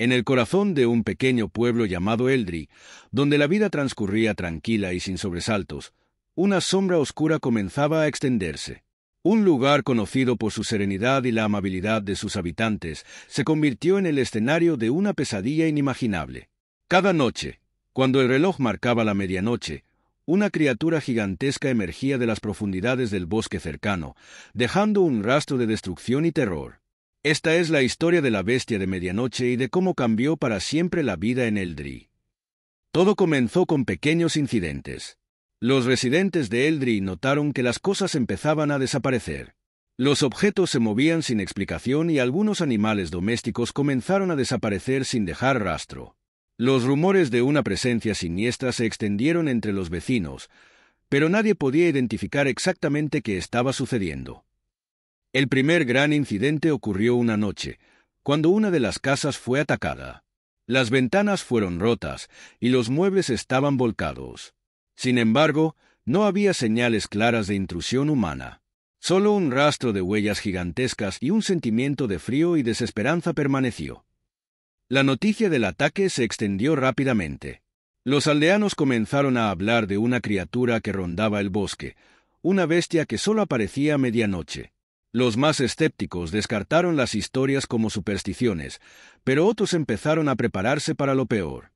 En el corazón de un pequeño pueblo llamado Eldri, donde la vida transcurría tranquila y sin sobresaltos, una sombra oscura comenzaba a extenderse. Un lugar conocido por su serenidad y la amabilidad de sus habitantes se convirtió en el escenario de una pesadilla inimaginable. Cada noche, cuando el reloj marcaba la medianoche, una criatura gigantesca emergía de las profundidades del bosque cercano, dejando un rastro de destrucción y terror. Esta es la historia de la bestia de medianoche y de cómo cambió para siempre la vida en Eldri. Todo comenzó con pequeños incidentes. Los residentes de Eldri notaron que las cosas empezaban a desaparecer. Los objetos se movían sin explicación y algunos animales domésticos comenzaron a desaparecer sin dejar rastro. Los rumores de una presencia siniestra se extendieron entre los vecinos, pero nadie podía identificar exactamente qué estaba sucediendo. El primer gran incidente ocurrió una noche, cuando una de las casas fue atacada. Las ventanas fueron rotas y los muebles estaban volcados. Sin embargo, no había señales claras de intrusión humana. Solo un rastro de huellas gigantescas y un sentimiento de frío y desesperanza permaneció. La noticia del ataque se extendió rápidamente. Los aldeanos comenzaron a hablar de una criatura que rondaba el bosque, una bestia que solo aparecía a medianoche. Los más escépticos descartaron las historias como supersticiones, pero otros empezaron a prepararse para lo peor.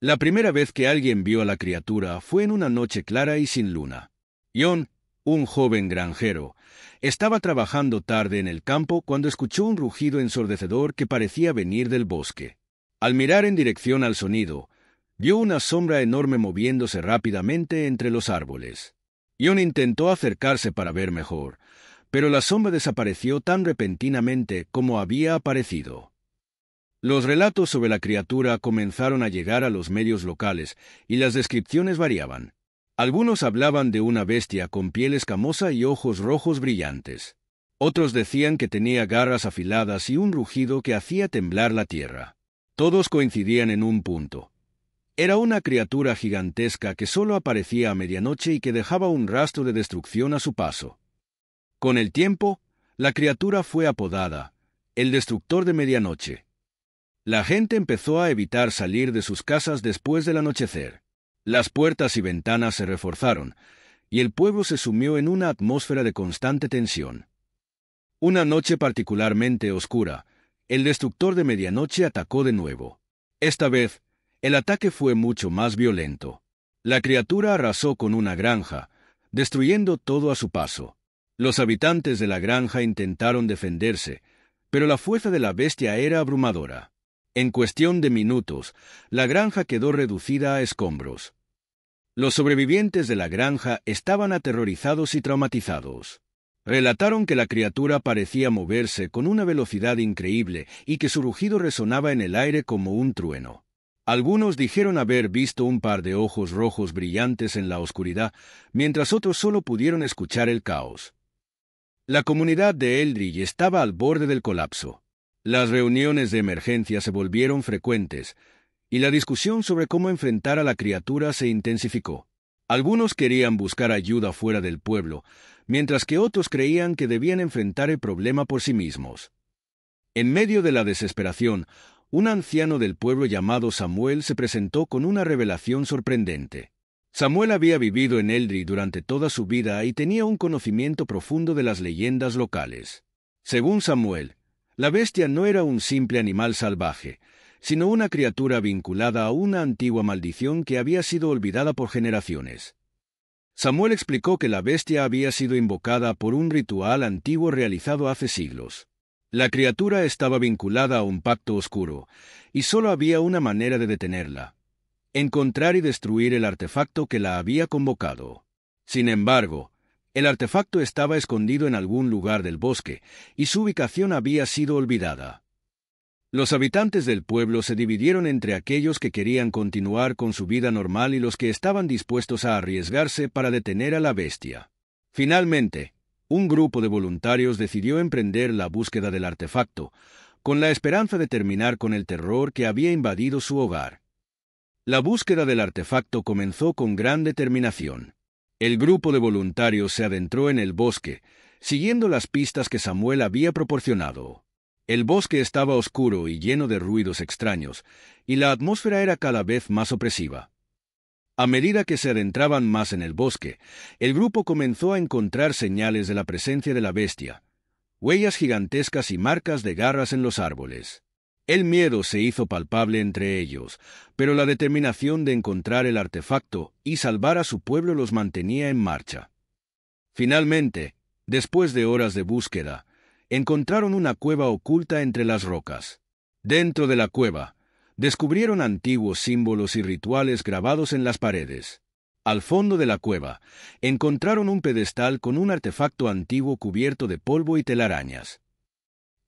La primera vez que alguien vio a la criatura fue en una noche clara y sin luna. John, un joven granjero, estaba trabajando tarde en el campo cuando escuchó un rugido ensordecedor que parecía venir del bosque. Al mirar en dirección al sonido, vio una sombra enorme moviéndose rápidamente entre los árboles. John intentó acercarse para ver mejor, pero la sombra desapareció tan repentinamente como había aparecido. Los relatos sobre la criatura comenzaron a llegar a los medios locales y las descripciones variaban. Algunos hablaban de una bestia con piel escamosa y ojos rojos brillantes. Otros decían que tenía garras afiladas y un rugido que hacía temblar la tierra. Todos coincidían en un punto. Era una criatura gigantesca que solo aparecía a medianoche y que dejaba un rastro de destrucción a su paso. Con el tiempo, la criatura fue apodada el Destructor de Medianoche. La gente empezó a evitar salir de sus casas después del anochecer. Las puertas y ventanas se reforzaron, y el pueblo se sumió en una atmósfera de constante tensión. Una noche particularmente oscura, el Destructor de Medianoche atacó de nuevo. Esta vez, el ataque fue mucho más violento. La criatura arrasó con una granja, destruyendo todo a su paso. Los habitantes de la granja intentaron defenderse, pero la fuerza de la bestia era abrumadora. En cuestión de minutos, la granja quedó reducida a escombros. Los sobrevivientes de la granja estaban aterrorizados y traumatizados. Relataron que la criatura parecía moverse con una velocidad increíble y que su rugido resonaba en el aire como un trueno. Algunos dijeron haber visto un par de ojos rojos brillantes en la oscuridad, mientras otros solo pudieron escuchar el caos. La comunidad de Eldri estaba al borde del colapso. Las reuniones de emergencia se volvieron frecuentes, y la discusión sobre cómo enfrentar a la criatura se intensificó. Algunos querían buscar ayuda fuera del pueblo, mientras que otros creían que debían enfrentar el problema por sí mismos. En medio de la desesperación, un anciano del pueblo llamado Samuel se presentó con una revelación sorprendente. Samuel había vivido en Eldri durante toda su vida y tenía un conocimiento profundo de las leyendas locales. Según Samuel, la bestia no era un simple animal salvaje, sino una criatura vinculada a una antigua maldición que había sido olvidada por generaciones. Samuel explicó que la bestia había sido invocada por un ritual antiguo realizado hace siglos. La criatura estaba vinculada a un pacto oscuro, y solo había una manera de detenerla: encontrar y destruir el artefacto que la había convocado. Sin embargo, el artefacto estaba escondido en algún lugar del bosque, y su ubicación había sido olvidada. Los habitantes del pueblo se dividieron entre aquellos que querían continuar con su vida normal y los que estaban dispuestos a arriesgarse para detener a la bestia. Finalmente, un grupo de voluntarios decidió emprender la búsqueda del artefacto, con la esperanza de terminar con el terror que había invadido su hogar. La búsqueda del artefacto comenzó con gran determinación. El grupo de voluntarios se adentró en el bosque, siguiendo las pistas que Samuel había proporcionado. El bosque estaba oscuro y lleno de ruidos extraños, y la atmósfera era cada vez más opresiva. A medida que se adentraban más en el bosque, el grupo comenzó a encontrar señales de la presencia de la bestia, huellas gigantescas y marcas de garras en los árboles. El miedo se hizo palpable entre ellos, pero la determinación de encontrar el artefacto y salvar a su pueblo los mantenía en marcha. Finalmente, después de horas de búsqueda, encontraron una cueva oculta entre las rocas. Dentro de la cueva, descubrieron antiguos símbolos y rituales grabados en las paredes. Al fondo de la cueva, encontraron un pedestal con un artefacto antiguo cubierto de polvo y telarañas.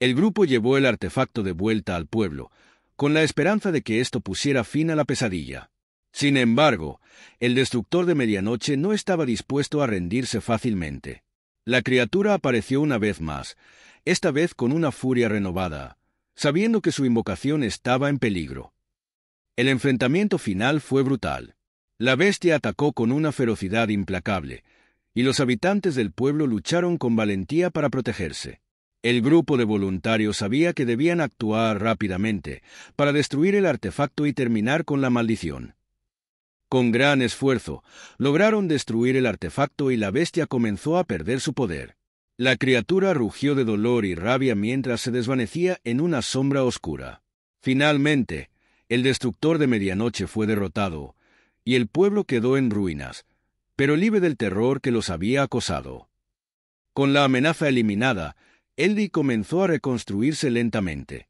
El grupo llevó el artefacto de vuelta al pueblo, con la esperanza de que esto pusiera fin a la pesadilla. Sin embargo, el destructor de medianoche no estaba dispuesto a rendirse fácilmente. La criatura apareció una vez más, esta vez con una furia renovada, sabiendo que su invocación estaba en peligro. El enfrentamiento final fue brutal. La bestia atacó con una ferocidad implacable, y los habitantes del pueblo lucharon con valentía para protegerse. El grupo de voluntarios sabía que debían actuar rápidamente para destruir el artefacto y terminar con la maldición. Con gran esfuerzo, lograron destruir el artefacto y la bestia comenzó a perder su poder. La criatura rugió de dolor y rabia mientras se desvanecía en una sombra oscura. Finalmente, el destructor de medianoche fue derrotado, y el pueblo quedó en ruinas, pero libre del terror que los había acosado. Con la amenaza eliminada, Eldri comenzó a reconstruirse lentamente.